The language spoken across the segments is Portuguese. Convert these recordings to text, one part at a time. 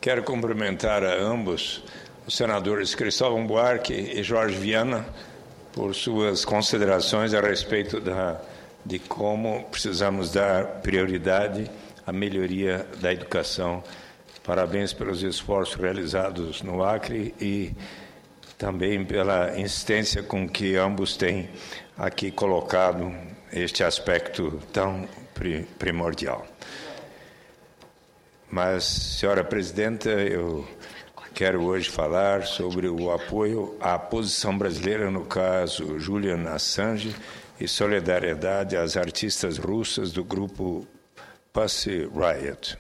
Quero cumprimentar a ambos, os senadores Cristóvão Buarque e Jorge Viana, por suas considerações a respeito de como precisamos dar prioridade à melhoria da educação. Parabéns pelos esforços realizados no Acre e também pela insistência com que ambos têm aqui colocado este aspecto tão primordial. Mas, senhora presidenta, eu quero hoje falar sobre o apoio à posição brasileira no caso Julian Assange e solidariedade às artistas russas do grupo Pussy Riot.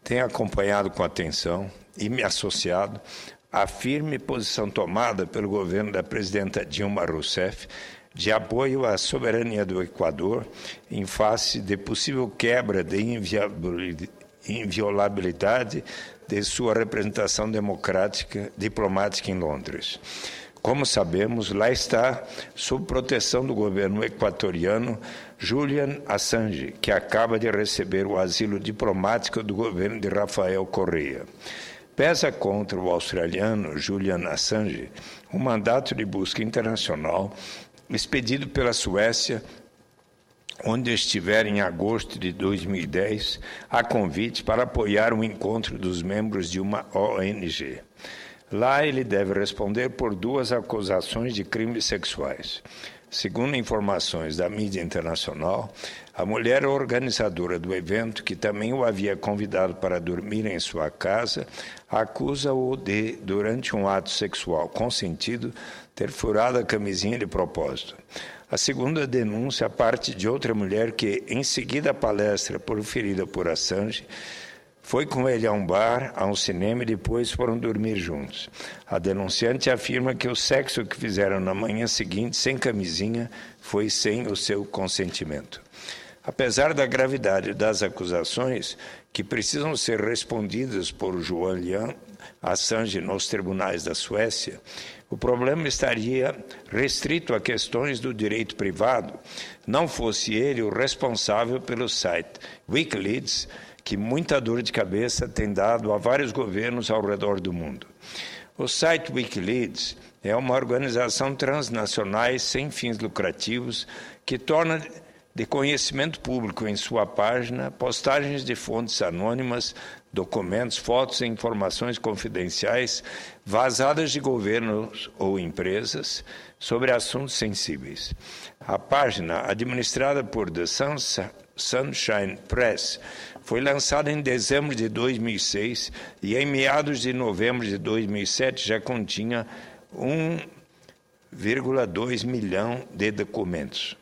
Tenho acompanhado com atenção e me associado à firme posição tomada pelo governo da presidenta Dilma Rousseff de apoio à soberania do Equador em face de possível quebra de inviolabilidade de sua representação diplomática em Londres. Como sabemos, lá está, sob proteção do governo equatoriano, Julian Assange, que acaba de receber o asilo diplomático do governo de Rafael Correa. Pesa contra o australiano Julian Assange um mandato de busca internacional expedido pela Suécia, onde estiver em agosto de 2010, a convite para apoiar um encontro dos membros de uma ONG. Lá ele deve responder por 2 acusações de crimes sexuais. Segundo informações da mídia internacional, a mulher organizadora do evento, que também o havia convidado para dormir em sua casa, acusa-o de, durante um ato sexual consentido, ter furado a camisinha de propósito. A segunda denúncia parte de outra mulher que, em seguida à palestra proferida por Assange, foi com ele a um bar, a um cinema e depois foram dormir juntos. A denunciante afirma que o sexo que fizeram na manhã seguinte, sem camisinha, foi sem o seu consentimento. Apesar da gravidade das acusações, que precisam ser respondidas por Julian Assange nos tribunais da Suécia, o problema estaria restrito a questões do direito privado, não fosse ele o responsável pelo site Wikileaks, que muita dor de cabeça tem dado a vários governos ao redor do mundo. O site Wikileaks é uma organização transnacional sem fins lucrativos que torna de conhecimento público em sua página postagens de fontes anônimas, documentos, fotos e informações confidenciais vazadas de governos ou empresas sobre assuntos sensíveis. A página, administrada por The Sunshine Press, foi lançada em dezembro de 2006 e em meados de novembro de 2007 já continha 1,2 milhão de documentos.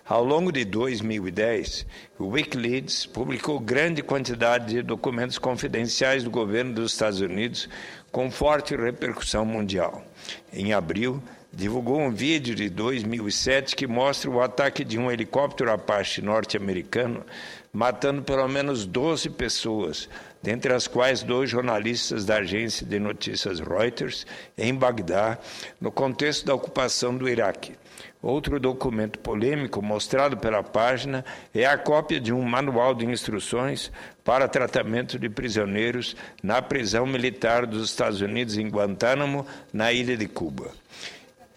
Ao longo de 2010, o Wikileaks publicou grande quantidade de documentos confidenciais do governo dos Estados Unidos com forte repercussão mundial. Em abril, divulgou um vídeo de 2007 que mostra o ataque de um helicóptero Apache norte-americano, matando pelo menos 12 pessoas, dentre as quais 2 jornalistas da agência de notícias Reuters, em Bagdá, no contexto da ocupação do Iraque. Outro documento polêmico mostrado pela página é a cópia de um manual de instruções para tratamento de prisioneiros na prisão militar dos Estados Unidos em Guantánamo, na ilha de Cuba.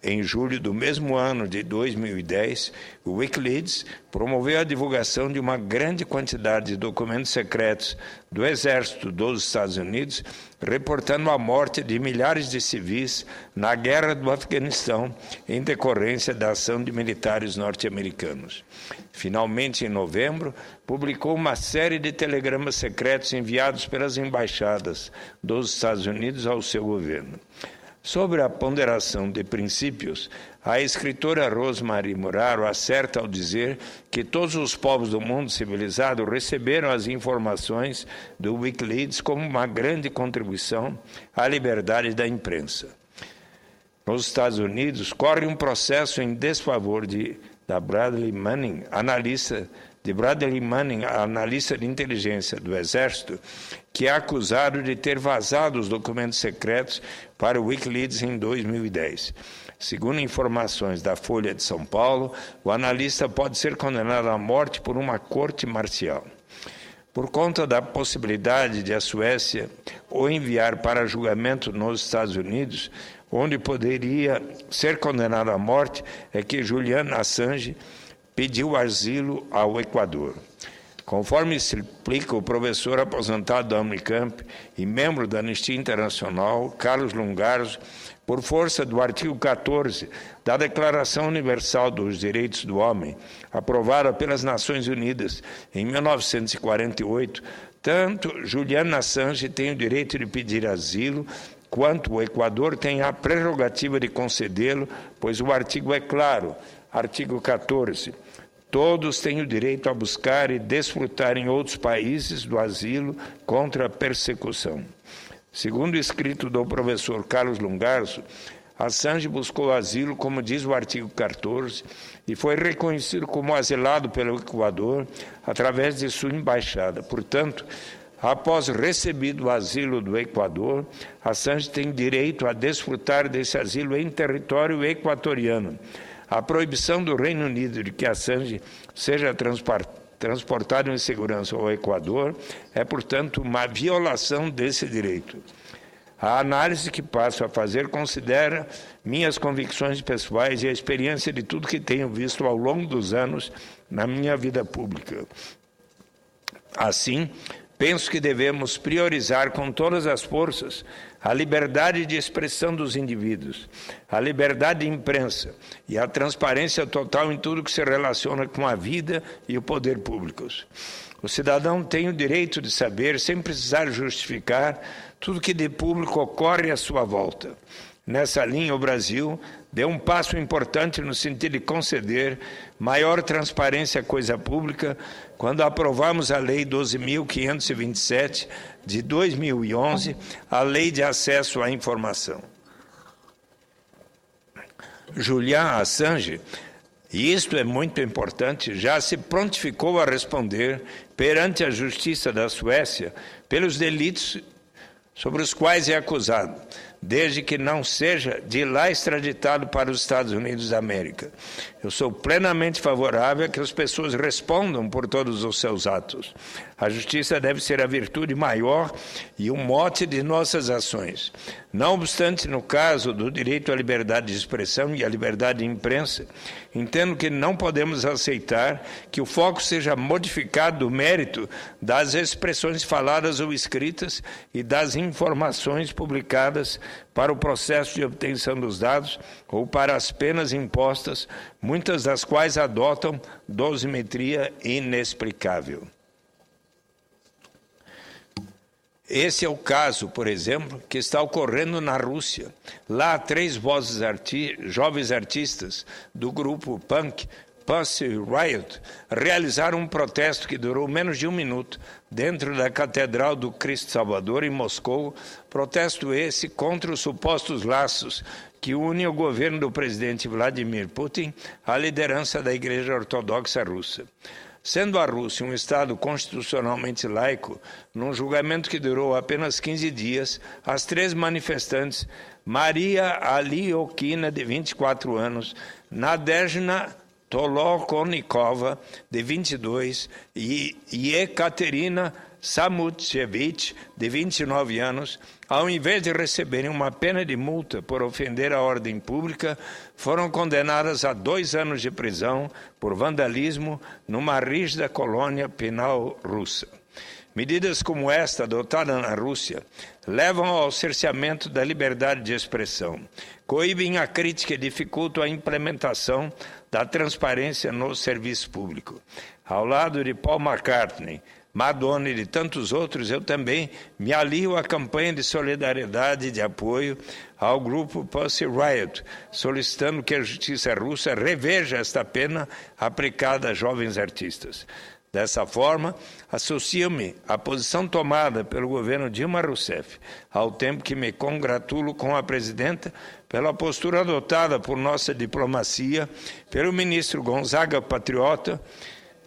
Em julho do mesmo ano de 2010, o Wikileaks promoveu a divulgação de uma grande quantidade de documentos secretos do Exército dos Estados Unidos, reportando a morte de milhares de civis na guerra do Afeganistão, em decorrência da ação de militares norte-americanos. Finalmente, em novembro, publicou uma série de telegramas secretos enviados pelas embaixadas dos Estados Unidos ao seu governo. Sobre a ponderação de princípios, a escritora Rosemary Muraro acerta ao dizer que todos os povos do mundo civilizado receberam as informações do Wikileaks como uma grande contribuição à liberdade da imprensa. Nos Estados Unidos, corre um processo em desfavor da Bradley Manning, analista de inteligência do Exército, que é acusado de ter vazado os documentos secretos para o Wikileaks em 2010. Segundo informações da Folha de São Paulo, o analista pode ser condenado à morte por uma corte marcial. Por conta da possibilidade de a Suécia o enviar para julgamento nos Estados Unidos, onde poderia ser condenado à morte, é que Julian Assange pediu asilo ao Equador. Conforme explica o professor aposentado da Unicamp e membro da Anistia Internacional, Carlos Lungarzo, por força do artigo 14 da Declaração Universal dos Direitos do Homem, aprovada pelas Nações Unidas em 1948, tanto Julian Assange tem o direito de pedir asilo, quanto o Equador tem a prerrogativa de concedê-lo, pois o artigo é claro, artigo 14. Todos têm o direito a buscar e desfrutar em outros países do asilo contra a persecução. Segundo o escrito do professor Carlos Lungarzo, Assange buscou asilo, como diz o artigo 14, e foi reconhecido como asilado pelo Equador através de sua embaixada. Portanto, após recebido o asilo do Equador, Assange tem direito a desfrutar desse asilo em território equatoriano. A proibição do Reino Unido de que Assange seja transportado em segurança ao Equador é, portanto, uma violação desse direito. A análise que passo a fazer considera minhas convicções pessoais e a experiência de tudo que tenho visto ao longo dos anos na minha vida pública. Assim, penso que devemos priorizar com todas as forças a liberdade de expressão dos indivíduos, a liberdade de imprensa e a transparência total em tudo que se relaciona com a vida e o poder públicos. O cidadão tem o direito de saber, sem precisar justificar, tudo que de público ocorre à sua volta. Nessa linha, o Brasil deu um passo importante no sentido de conceder maior transparência à coisa pública quando aprovamos a Lei 12.527 de 2011, a Lei de Acesso à Informação. Julian Assange, e isto é muito importante, já se prontificou a responder perante a Justiça da Suécia pelos delitos sobre os quais é acusado, desde que não seja de lá extraditado para os Estados Unidos da América. Eu sou plenamente favorável a que as pessoas respondam por todos os seus atos. A justiça deve ser a virtude maior e o mote de nossas ações. Não obstante, no caso do direito à liberdade de expressão e à liberdade de imprensa, entendo que não podemos aceitar que o foco seja modificado do mérito das expressões faladas ou escritas e das informações publicadas para o processo de obtenção dos dados ou para as penas impostas, muitas das quais adotam dosimetria inexplicável. Esse é o caso, por exemplo, que está ocorrendo na Rússia. Lá, 3 jovens artistas do grupo punk Pussy Riot realizaram um protesto que durou menos de 1 minuto dentro da Catedral do Cristo Salvador, em Moscou, protesto esse contra os supostos laços que unem o governo do presidente Vladimir Putin à liderança da Igreja Ortodoxa Russa. Sendo a Rússia um Estado constitucionalmente laico, num julgamento que durou apenas 15 dias, as 3 manifestantes, Maria Aliokina, de 24 anos, Nadezhda Tolokonikova, de 22, e Ekaterina Samutsevich, de 29 anos, ao invés de receberem uma pena de multa por ofender a ordem pública, foram condenadas a 2 anos de prisão por vandalismo numa rígida colônia penal russa. Medidas como esta, adotada na Rússia, levam ao cerceamento da liberdade de expressão, coíbem a crítica e dificultam a implementação da transparência no serviço público. Ao lado de Paul McCartney, Madonna e de tantos outros, eu também me alio à campanha de solidariedade e de apoio ao grupo Pussy Riot, solicitando que a justiça russa reveja esta pena aplicada a jovens artistas. Dessa forma, associo-me à posição tomada pelo governo Dilma Rousseff, ao tempo que me congratulo com a presidenta pela postura adotada por nossa diplomacia, pelo ministro Gonzaga Patriota,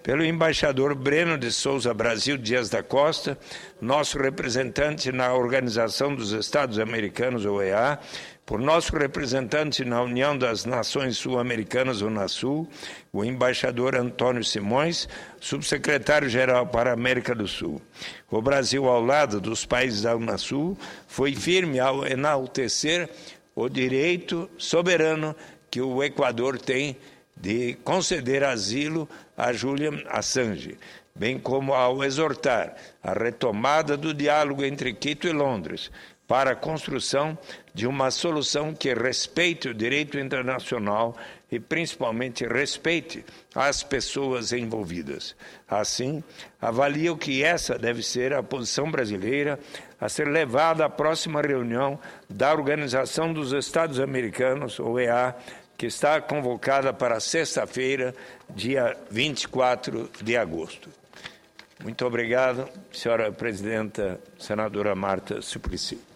pelo embaixador Breno de Souza Brasil Dias da Costa, nosso representante na Organização dos Estados Americanos, OEA, por nosso representante na União das Nações Sul-Americanas, UNASUL, o embaixador Antônio Simões, subsecretário-geral para a América do Sul. O Brasil, ao lado dos países da UNASUL, foi firme ao enaltecer o direito soberano que o Equador tem de conceder asilo a Julian Assange, bem como ao exortar a retomada do diálogo entre Quito e Londres para a construção de uma solução que respeite o direito internacional e, principalmente, respeite as pessoas envolvidas. Assim, avalio que essa deve ser a posição brasileira a ser levada à próxima reunião da Organização dos Estados Americanos, OEA, que está convocada para sexta-feira, dia 24 de agosto. Muito obrigado, senhora presidenta, senadora Marta Suplicy.